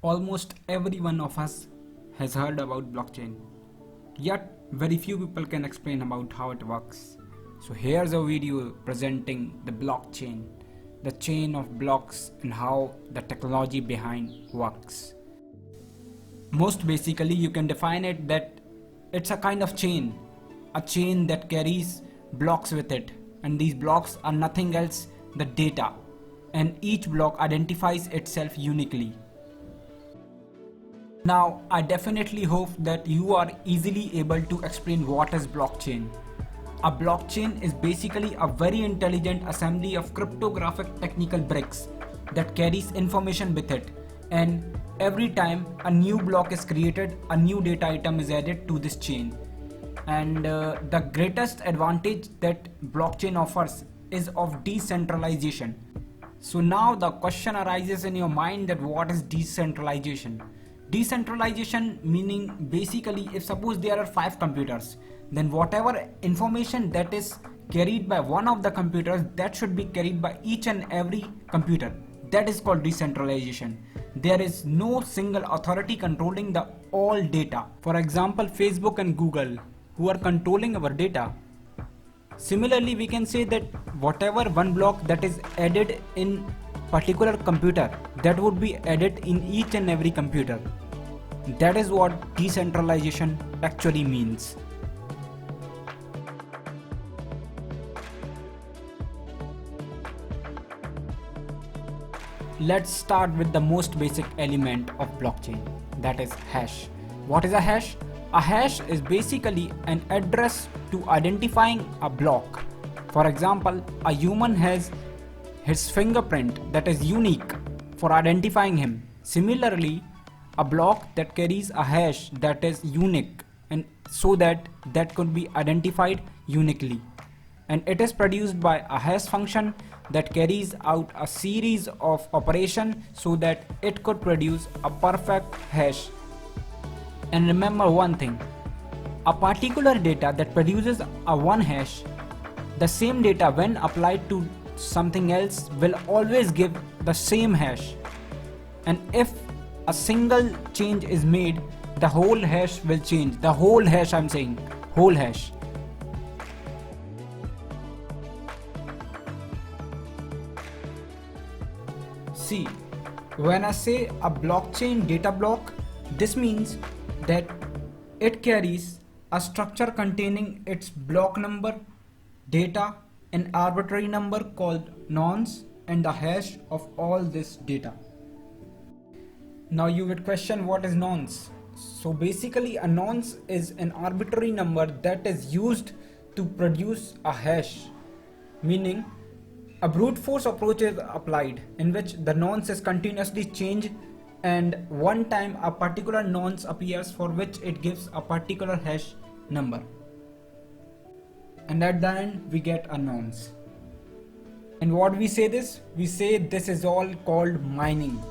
Almost every one of us has heard about blockchain, yet very few people can explain about how it works. So here's a video presenting the blockchain, the chain of blocks and how the technology behind works. Most basically you can define it that it's a kind of chain, a chain that carries blocks with it, and these blocks are nothing else the data, and each block identifies itself uniquely. Now, I definitely hope that you are easily able to explain what is blockchain. A blockchain is basically a very intelligent assembly of cryptographic technical bricks that carries information with it, and every time a new block is created, a new data item is added to this chain. And the greatest advantage that blockchain offers is of decentralization. So now the question arises in your mind that what is decentralization? Decentralization meaning basically if suppose there are 5 computers, then whatever information that is carried by one of the computers, that should be carried by each and every computer. That is called decentralization. There is no single authority controlling the all data. For example, Facebook and Google, who are controlling our data. Similarly, we can say that whatever one block that is added in particular computer, that would be added in each and every computer. That is what decentralization actually means. Let's start with the most basic element of blockchain, that is hash. What is a hash? A hash is basically an address to identifying a block. For example, a human has his fingerprint that is unique for identifying him. Similarly, a block that carries a hash that is unique, and so that could be identified uniquely. And it is produced by a hash function that carries out a series of operations so that it could produce a perfect hash. And remember one thing, a particular data that produces a one hash, the same data when applied to something else will always give the same hash. And if a single change is made, the whole hash will change. The whole hash, I'm saying, whole hash. See, when I say a blockchain data block, this means that it carries a structure containing its block number, data, an arbitrary number called nonce, and the hash of all this data. Now you would question what is nonce. So basically a nonce is an arbitrary number that is used to produce a hash, meaning a brute force approach is applied in which the nonce is continuously changed, and one time a particular nonce appears for which it gives a particular hash number, and at the end we get a nonce. And what we say this? We say this is all called mining.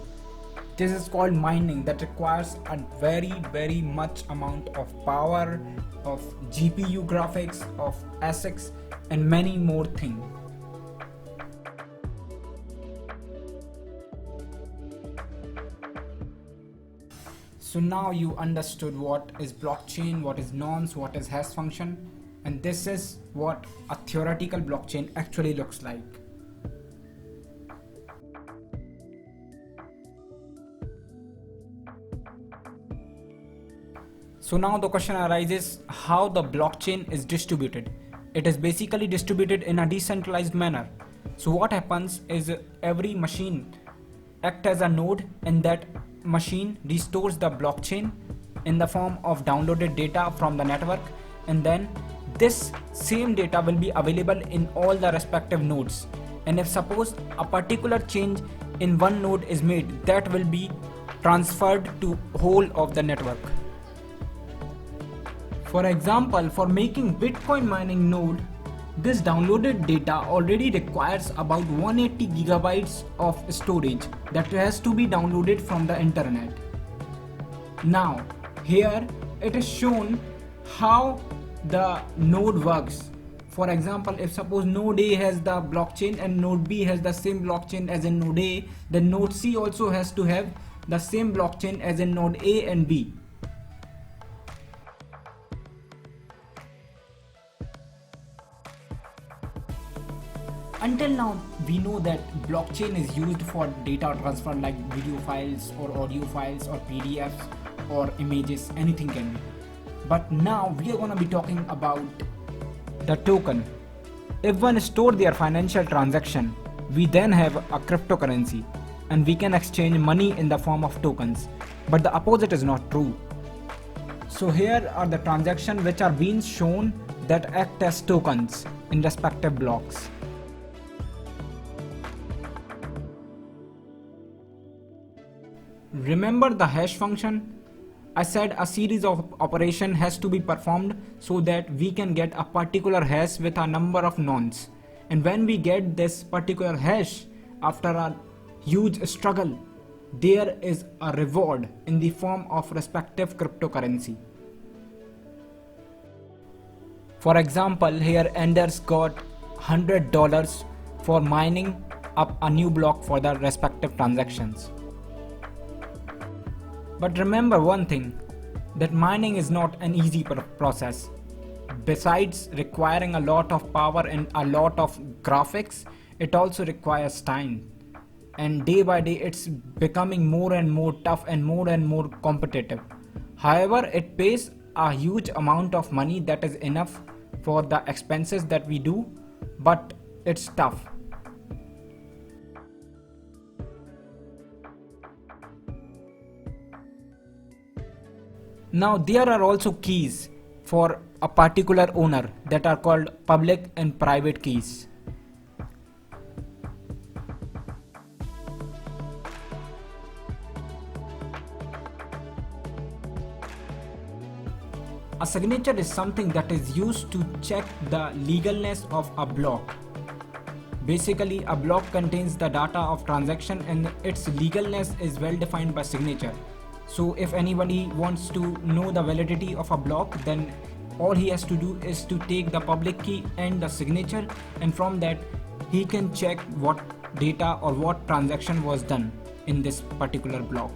This is called mining that requires a very much amount of power, of GPU graphics, of ASICs, and many more things. So now you understood what is blockchain, what is nonce, what is hash function, and this is what a theoretical blockchain actually looks like. So now the question arises how the blockchain is distributed. It is basically distributed in a decentralized manner. So what happens is every machine acts as a node, and that machine restores the blockchain in the form of downloaded data from the network, and then this same data will be available in all the respective nodes. And if suppose a particular change in one node is made, that will be transferred to whole of the network. For example, for making Bitcoin mining node, this downloaded data already requires about 180 gigabytes of storage that has to be downloaded from the internet. Now, here it is shown how the node works. For example, if suppose node A has the blockchain and node B has the same blockchain as in node A, then node C also has to have the same blockchain as in node A and B. Until now, we know that blockchain is used for data transfer like video files or audio files or PDFs or images, anything can be. But now we are going to be talking about the token. If one store their financial transaction, we then have a cryptocurrency and we can exchange money in the form of tokens. But the opposite is not true. So here are the transactions which are being shown that act as tokens in respective blocks. Remember the hash function? I said a series of operations has to be performed so that we can get a particular hash with a number of nonce. And when we get this particular hash after a huge struggle, there is a reward in the form of respective cryptocurrency. For example, here Anders got $100 for mining up a new block for the respective transactions. But remember one thing, that mining is not an easy process. Besides requiring a lot of power and a lot of graphics, it also requires time. And day by day it's becoming more and more tough and more competitive. However, it pays a huge amount of money that is enough for the expenses that we do, but it's tough. Now there are also keys for a particular owner that are called public and private keys. A signature is something that is used to check the legalness of a block. Basically, a block contains the data of transaction and its legalness is well defined by signature. So if anybody wants to know the validity of a block, then all he has to do is to take the public key and the signature, and from that he can check what data or what transaction was done in this particular block.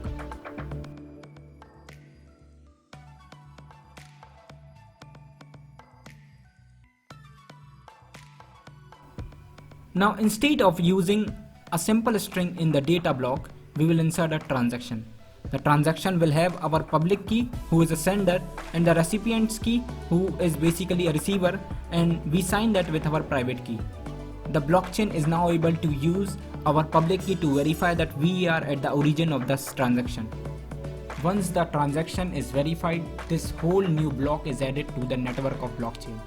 Now instead of using a simple string in the data block, we will insert a transaction. The transaction will have our public key, who is a sender, and the recipient's key, who is basically a receiver, and we sign that with our private key. The blockchain is now able to use our public key to verify that we are at the origin of this transaction. Once the transaction is verified, this whole new block is added to the network of blockchain.